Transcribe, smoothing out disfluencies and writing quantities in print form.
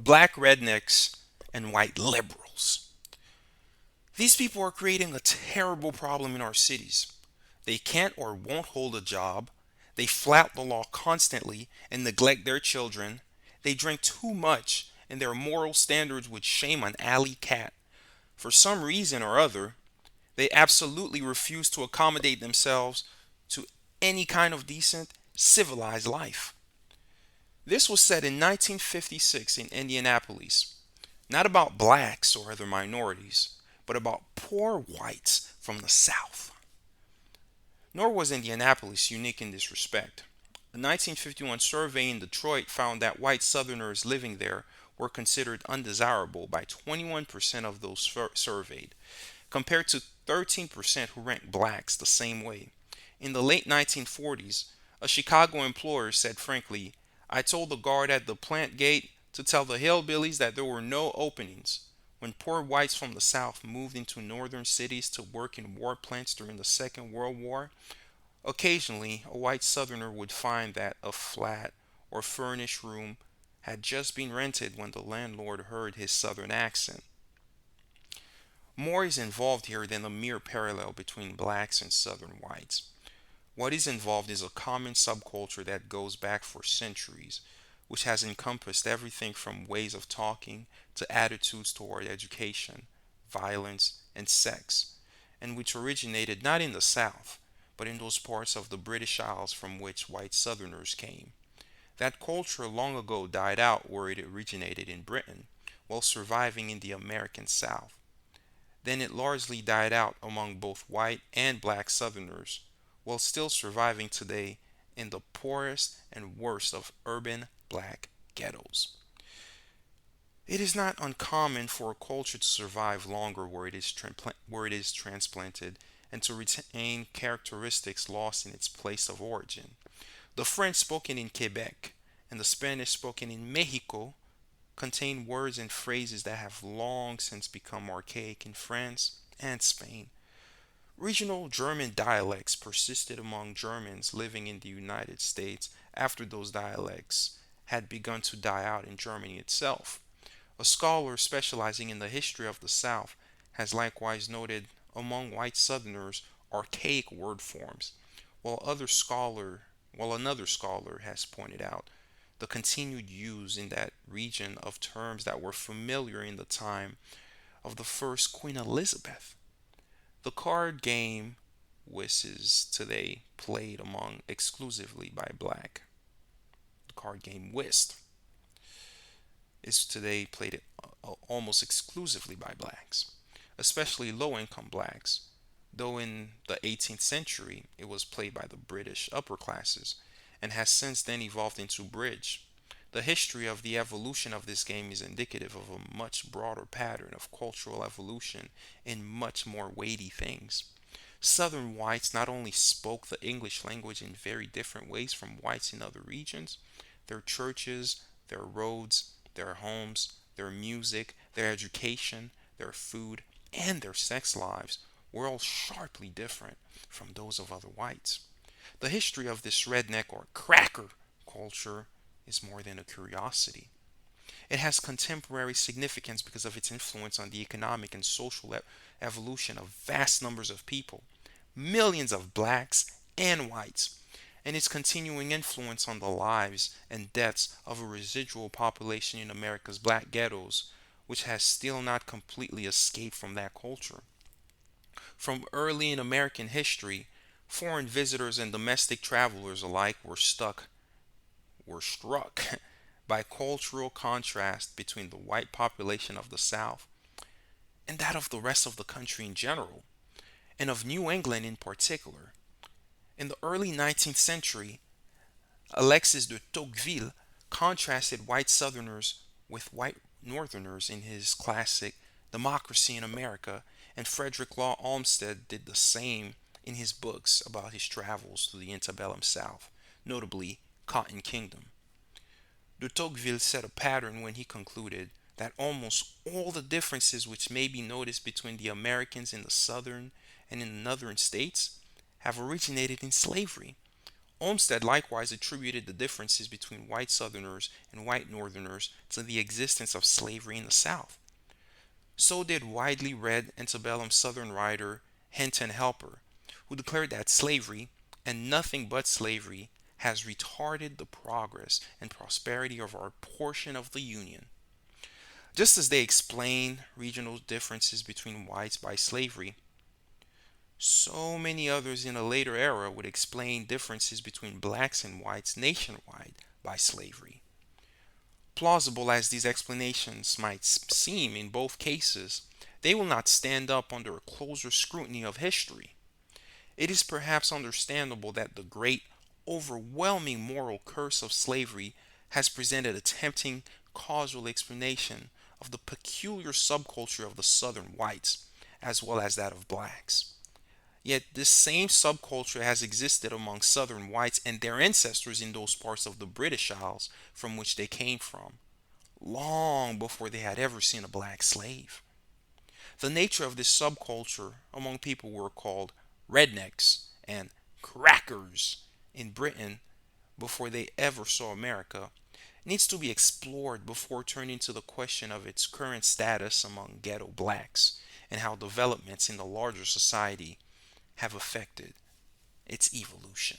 black rednecks, and white liberals. These people are creating a terrible problem in our cities. They can't or won't hold a job. They flout the law constantly and neglect their children. They drink too much, and their moral standards would shame an alley cat. For some reason or other, they absolutely refuse to accommodate themselves to any kind of decent, civilized life. This was said in 1956 in Indianapolis, not about blacks or other minorities, but about poor whites from the South. Nor was Indianapolis unique in this respect. A 1951 survey in Detroit found that white Southerners living there were considered undesirable by 21% of those surveyed, compared to 13% who ranked blacks the same way. In the late 1940s, a Chicago employer said frankly, I told the guard at the plant gate to tell the hillbillies that there were no openings. When poor whites from the South moved into northern cities to work in war plants during the Second World War, occasionally a white Southerner would find that a flat or furnished room had just been rented when the landlord heard his Southern accent. More is involved here than a mere parallel between blacks and Southern whites. What is involved is a common subculture that goes back for centuries, which has encompassed everything from ways of talking to attitudes toward education, violence, and sex, and which originated not in the South, but in those parts of the British Isles from which white Southerners came. That culture long ago died out where it originated in Britain, while surviving in the American South. Then it largely died out among both white and black Southerners, while still surviving today in the poorest and worst of urban black ghettos. It is not uncommon for a culture to survive longer where it is transplanted and to retain characteristics lost in its place of origin. The French spoken in Quebec and the Spanish spoken in Mexico contain words and phrases that have long since become archaic in France and Spain. Regional German dialects persisted among Germans living in the United States after those dialects had begun to die out in Germany itself. A scholar specializing in the history of the South has likewise noted among white Southerners archaic word forms, while other scholar while another scholar has pointed out the continued use in that region of terms that were familiar in the time of the first Queen Elizabeth. The card game whist is today played among exclusively by black. The card game whist is today played almost exclusively by blacks, especially low income blacks, though in the 18th century it was played by the British upper classes and has since then evolved into bridge. The history of the evolution of this game is indicative of a much broader pattern of cultural evolution in much more weighty things. Southern whites not only spoke the English language in very different ways from whites in other regions, their churches, their roads, their homes, their music, their education, their food, and their sex lives were all sharply different from those of other whites. The history of this redneck or cracker culture is more than a curiosity. It has contemporary significance because of its influence on the economic and social evolution of vast numbers of people, millions of blacks and whites, and its continuing influence on the lives and deaths of a residual population in America's black ghettos, which has still not completely escaped from that culture. From early in American history, foreign visitors and domestic travelers alike were struck by cultural contrast between the white population of the South and that of the rest of the country in general, and of New England in particular. In the early 19th century, Alexis de Tocqueville contrasted white Southerners with white Northerners in his classic Democracy in America, and Frederick Law Olmsted did the same in his books about his travels to the antebellum South, notably Cotton Kingdom. De Tocqueville set a pattern when he concluded that almost all the differences which may be noticed between the Americans in the southern and in the northern states have originated in slavery. Olmsted likewise attributed the differences between white Southerners and white Northerners to the existence of slavery in the South. So did widely read antebellum Southern writer Hinton Helper, who declared that slavery, and nothing but slavery, has retarded the progress and prosperity of our portion of the Union. Just as they explain regional differences between whites by slavery, so many others in a later era would explain differences between blacks and whites nationwide by slavery. Plausible as these explanations might seem in both cases, they will not stand up under a closer scrutiny of history. It is perhaps understandable that the great, overwhelming moral curse of slavery has presented a tempting causal explanation of the peculiar subculture of the Southern whites, as well as that of blacks. Yet this same subculture has existed among Southern whites and their ancestors in those parts of the British Isles from which they came from, long before they had ever seen a black slave. The nature of this subculture among people who were called rednecks and crackers in Britain before they ever saw America needs to be explored before turning to the question of its current status among ghetto blacks and how developments in the larger society have affected its evolution.